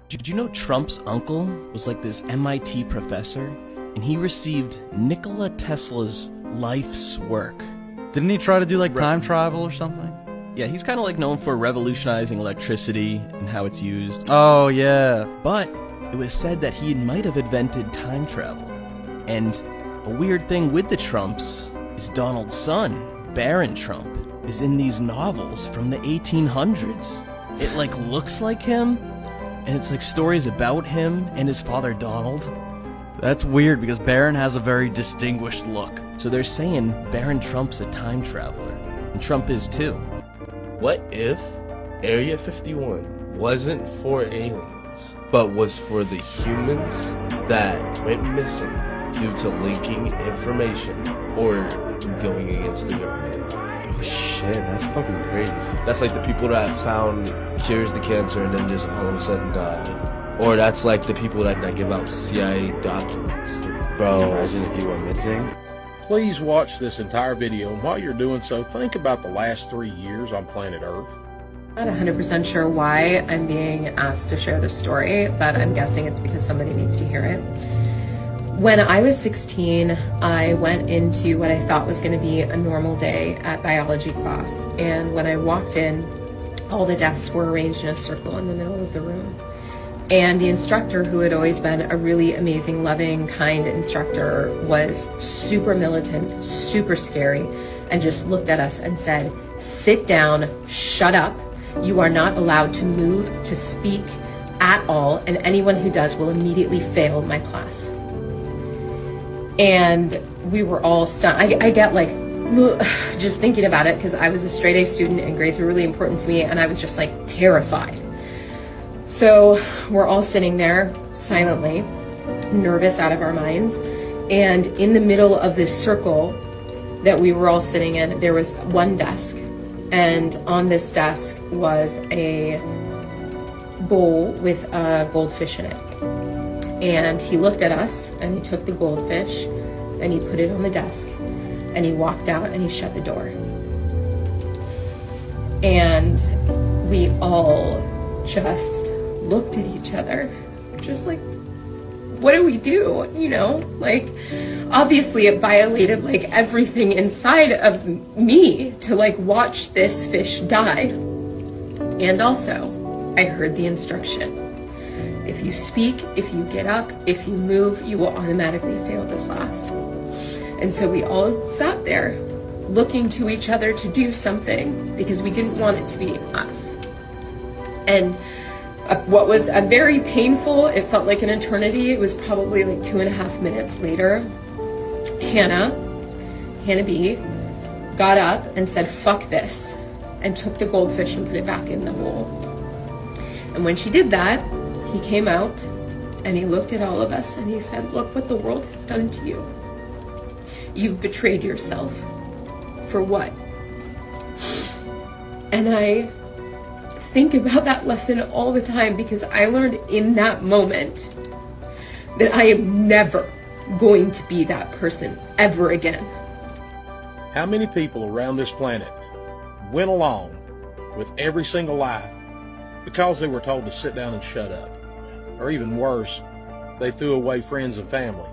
Did you know Trump's uncle was like this MIT professor? And he received Nikola Tesla's life's work. Didn't he try to do like time travel or something? Yeah, he's kind of like known for revolutionizing electricity and how it's used. Oh, yeah. But it was said that he might have invented time travel. And a weird thing with the Trumps is Donald's son, Barron Trump, is in these novels from the 1800s. It like looks like him, and it's like stories about him and his father Donald. That's weird because Barron has a very distinguished look. So they're saying Barron Trump's a time traveler, and Trump is too. What if Area 51 wasn't for aliens, but was for the humans that went missing due to leaking information or going against the government? Oh shit, that's fucking crazy. That's like the people that found cures to cancer and then just all of a sudden died. Or that's like the people that give out CIA documents. Bro, Imagine if you were missing. Please watch this entire video, and while you're doing so, think about the last 3 years on planet Earth. I'm not 100% sure why I'm being asked to share this story, but I'm guessing it's because somebody needs to hear it. When I was 16, I went into what I thought was going to be a normal day at biology class. And when I walked in, all the desks were arranged in a circle in the middle of the room. And the instructor, who had always been a really amazing, loving, kind instructor, was super militant, super scary, and just looked at us and said, "Sit down, shut up. You are not allowed to move, to speak at all, and anyone who does will immediately fail my class." And we were all stunned. I get like, just thinking about it, because I was a straight A student and grades were really important to me, and I was just like terrified. So we're all sitting there silently, nervous out of our minds. And in the middle of this circle that we were all sitting in, there was one desk. And on this desk was a bowl with a goldfish in it. And he looked at us and he took the goldfish and he put it on the desk and he walked out and he shut the door. And we all just looked at each other, just like, what do we do? You know, like, obviously it violated like everything inside of me to like watch this fish die. And also, I heard the instruction: if you speak, if you get up, if you move, you will automatically fail the class. And so we all sat there looking to each other to do something because we didn't want it to be us. And what was a very painful, it felt like an eternity, it was probably like 2.5 minutes later, Hannah B, got up and said, "Fuck this," and took the goldfish and put it back in the bowl. And when she did that, he came out and he looked at all of us and he said, "Look what the world has done to you. You've betrayed yourself. For what?" And I think about that lesson all the time because I learned in that moment that I am never going to be that person ever again. How many people around this planet went along with every single lie because they were told to sit down and shut up? Or even worse, they threw away friends and family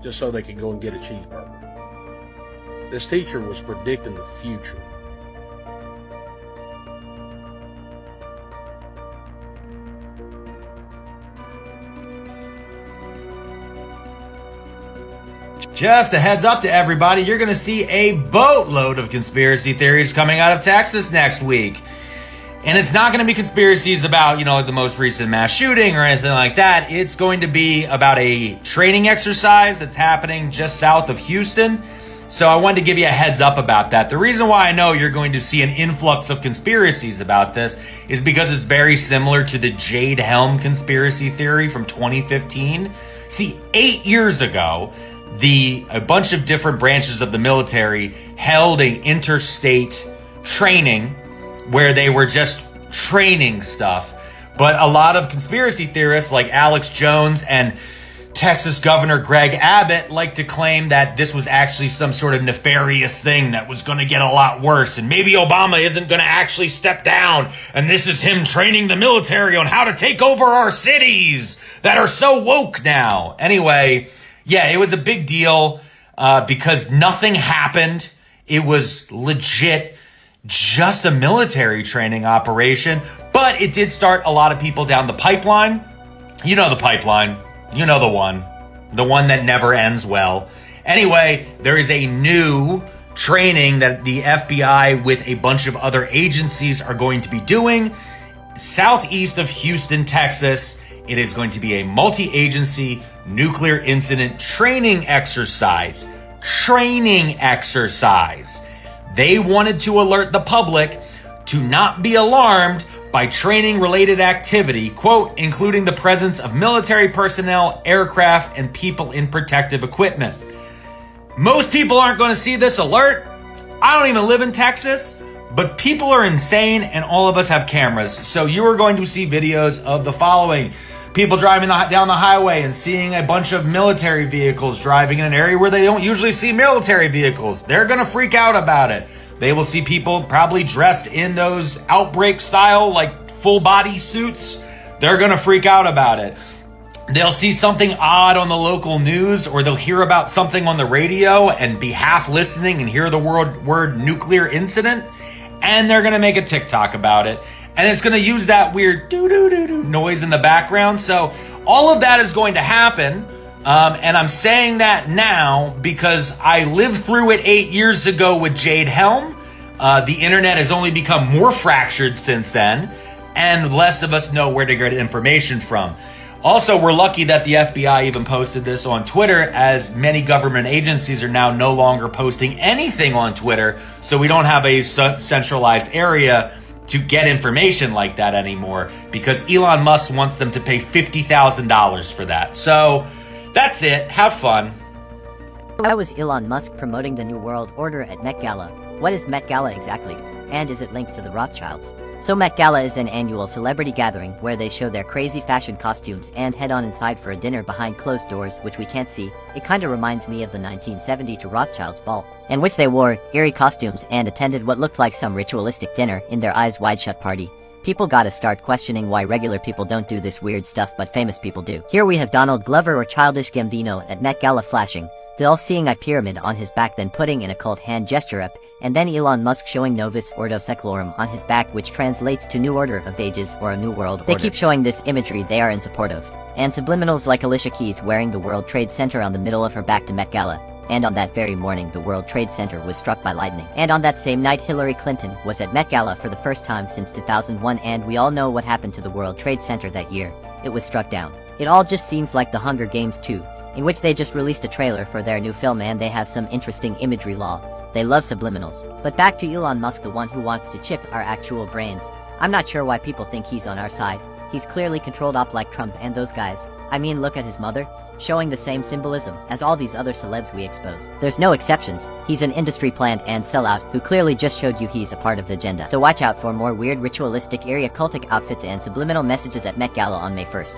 just so they could go and get a cheeseburger. This teacher was predicting the future. Just a heads up to everybody, you're going to see a boatload of conspiracy theories coming out of Texas next week. And it's not going to be conspiracies about, the most recent mass shooting or anything like that. It's going to be about a training exercise that's happening just south of Houston. So I wanted to give you a heads up about that. The reason why I know you're going to see an influx of conspiracies about this is because it's very similar to the Jade Helm conspiracy theory from 2015. See, 8 years ago, a bunch of different branches of the military held an interstate training where they were just training stuff. But a lot of conspiracy theorists like Alex Jones and Texas Governor Greg Abbott liked to claim that this was actually some sort of nefarious thing that was going to get a lot worse, and maybe Obama isn't going to actually step down, and this is him training the military on how to take over our cities that are so woke now. Anyway, yeah, it was a big deal because nothing happened. It was legit just a military training operation, but it did start a lot of people down the pipeline. You know the pipeline. You know the one that never ends well. Anyway, there is a new training that the FBI with a bunch of other agencies are going to be doing southeast of Houston, Texas. It is going to be a multi-agency nuclear incident training exercise. They wanted to alert the public to not be alarmed by training-related activity, quote, including the presence of military personnel, aircraft, and people in protective equipment. Most people aren't going to see this alert. I don't even live in Texas, but people are insane, and all of us have cameras. So you are going to see videos of the following. People driving down the highway and seeing a bunch of military vehicles driving in an area where they don't usually see military vehicles. They're going to freak out about it. They will see people probably dressed in those outbreak style, like full body suits. They're going to freak out about it. They'll see something odd on the local news, or they'll hear about something on the radio and be half listening and hear the word nuclear incident, and they're going to make a TikTok about it. And it's going to use that weird doo-doo-doo-doo noise in the background. So all of that is going to happen. And I'm saying that now because I lived through it 8 years ago with Jade Helm. The internet has only become more fractured since then, and less of us know where to get information from. Also, we're lucky that the FBI even posted this on Twitter, as many government agencies are now no longer posting anything on Twitter, so we don't have a centralized area to get information like that anymore, because Elon Musk wants them to pay $50,000 for that. So that's it. Have fun. Why was Elon Musk promoting the New World Order at Met Gala? What is Met Gala exactly? And is it linked to the Rothschilds? So Met Gala is an annual celebrity gathering where they show their crazy fashion costumes and head on inside for a dinner behind closed doors which we can't see. It kinda reminds me of the 1972 Rothschilds ball, in which they wore eerie costumes and attended what looked like some ritualistic dinner in their eyes wide shut party. People gotta start questioning why regular people don't do this weird stuff but famous people do. Here we have Donald Glover or Childish Gambino at Met Gala flashing the all-seeing eye pyramid on his back, then putting in a cult hand gesture up, and then Elon Musk showing Novus Ordo Seclorum on his back, which translates to New Order of Ages or a New World Order. They keep showing this imagery they are in support of, and subliminals like Alicia Keys wearing the World Trade Center on the middle of her back to Met Gala. And on that very morning the World Trade Center was struck by lightning. And on that same night Hillary Clinton was at Met Gala for the first time since 2001, and we all know what happened to the World Trade Center that year. It was struck down. It all just seems like the Hunger Games 2, in which they just released a trailer for their new film and they have some interesting imagery law. They love subliminals. But back to Elon Musk, the one who wants to chip our actual brains. I'm not sure why people think he's on our side. He's clearly controlled up like Trump and those guys. I mean, look at his mother, showing the same symbolism as all these other celebs we expose. There's no exceptions. He's an industry plant and sellout who clearly just showed you he's a part of the agenda. So watch out for more weird ritualistic area cultic outfits and subliminal messages at Met Gala on May 1st.